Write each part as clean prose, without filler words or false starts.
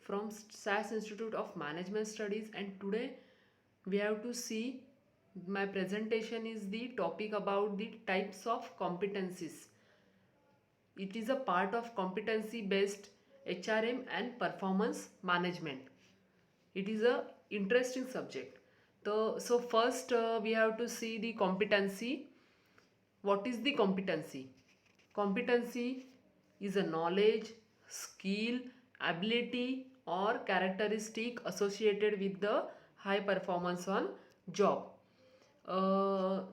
from SAS Institute of Management Studies, and today we have to see my presentation is the topic about the types of competencies. It is a part of competency based HRM and performance management. It is a interesting subject. So first we have to see the competency. What is the competency? Competency is a knowledge, skill, ability or characteristic associated with the high performance on job.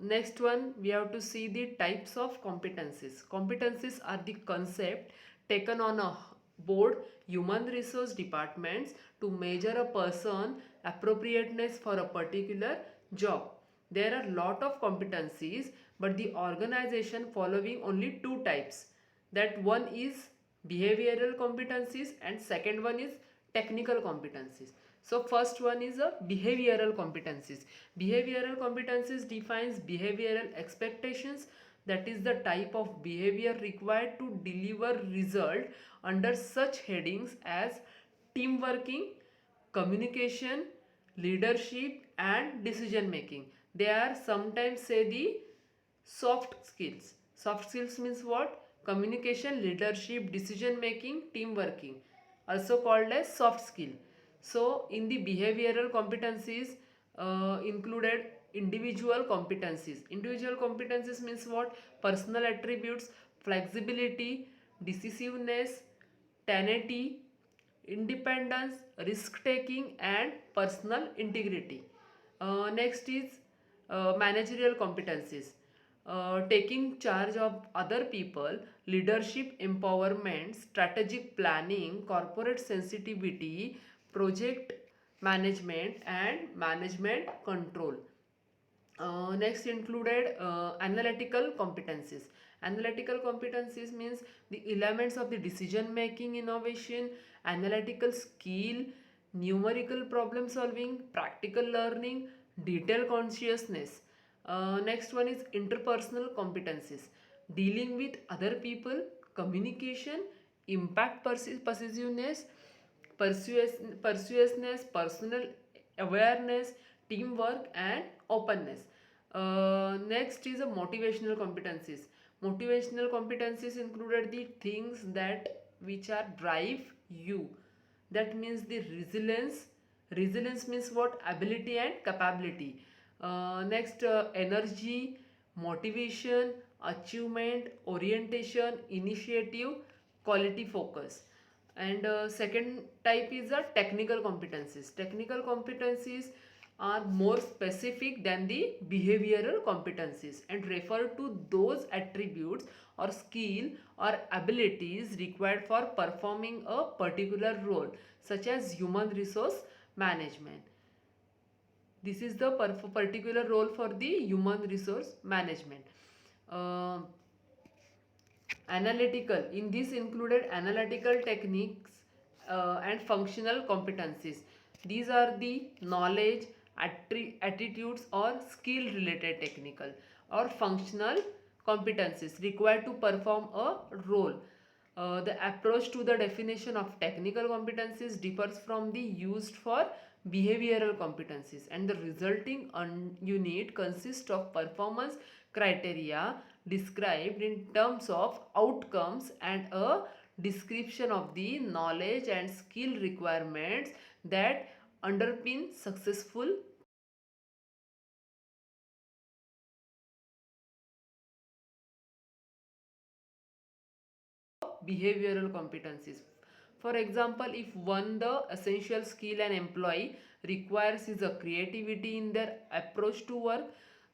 Next one, we have to see the types of competencies. Competencies are the concept taken on a board human resource departments to measure a person appropriateness for a particular job. There are lot of competencies, but the organization following only two types. That one is behavioral competencies and second one is technical competencies. So first one is a behavioral competencies. Behavioral competencies defines behavioral expectations, that is the type of behavior required to deliver result under such headings as team working, communication, leadership and decision making. They are sometimes say the soft skills. Soft skills means what? Communication, leadership, decision making, team working, also called as soft skill. So in the behavioral competencies included individual competencies. Individual competencies means what? Personal attributes, flexibility, decisiveness, tenacity, independence, risk taking and personal integrity. Next is managerial competencies. Taking charge of other people, leadership empowerment, strategic planning, corporate sensitivity, project management and management control. Next included analytical competencies. Analytical competencies means the elements of the decision making, innovation, analytical skill, numerical problem solving, practical learning, detail consciousness. Next one is interpersonal competencies, dealing with other people, communication, impact persuasiveness, persuasiveness, personal awareness, teamwork and openness. Next is a motivational competencies. Motivational competencies included the things that which are drive you. That means the resilience. Resilience means what? Ability and capability. Next, energy, motivation, achievement, orientation, initiative, quality focus. And second type is a technical competencies. Technical competencies are more specific than the behavioral competencies and refer to those attributes or skill or abilities required for performing a particular role, such as human resource management. This is the particular role for the human resource management. Uh, Analytical, in this included analytical techniques and functional competencies. These are the knowledge, attitudes or skill related technical or functional competencies required to perform a role. The approach to the definition of technical competencies differs from the used for behavioral competencies, and the resulting unit consists of performance criteria described in terms of outcomes and a description of the knowledge and skill requirements that underpin successful behavioral competencies. For example, if one the essential skill an employee requires is a creativity in their approach to work,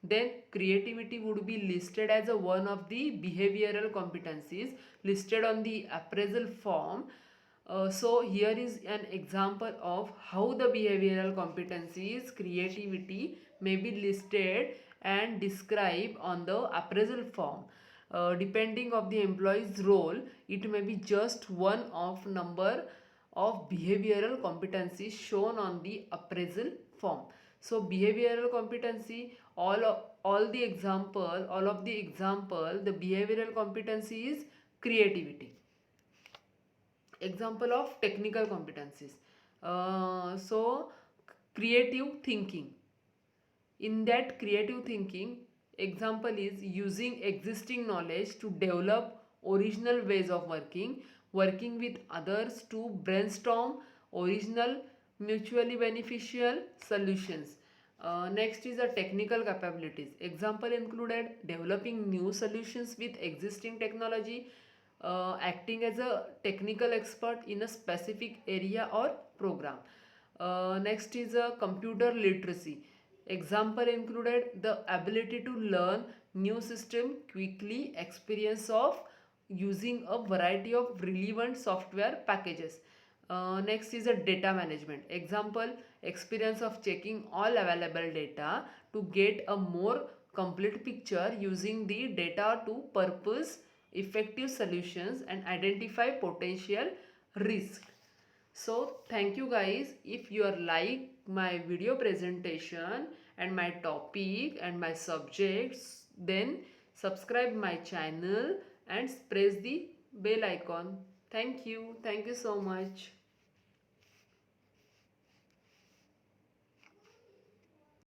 then creativity would be listed as a one of the behavioral competencies listed on the appraisal form. So here is an example of how the behavioral competencies creativity may be listed and described on the appraisal form. Depending of the employee's role, it may be just one of number of behavioral competencies shown on the appraisal form. So behavioral competency, all the example, all of the example, the behavioral competency is creativity. Example of technical competencies. So creative thinking. In that creative thinking, example is using existing knowledge to develop original ways of working, working with others to brainstorm original mutually beneficial solutions. Next is the technical capabilities. Example included developing new solutions with existing technology, acting as a technical expert in a specific area or program. Next is a computer literacy. Example included the ability to learn new system quickly, experience of using a variety of relevant software packages. Next is a data management. Example, experience of checking all available data to get a more complete picture, using the data to purpose effective solutions and identify potential risk. So thank you guys. If you are like my video presentation and my topic and my subjects, then subscribe my channel and press the bell icon. Thank you. Thank you so much.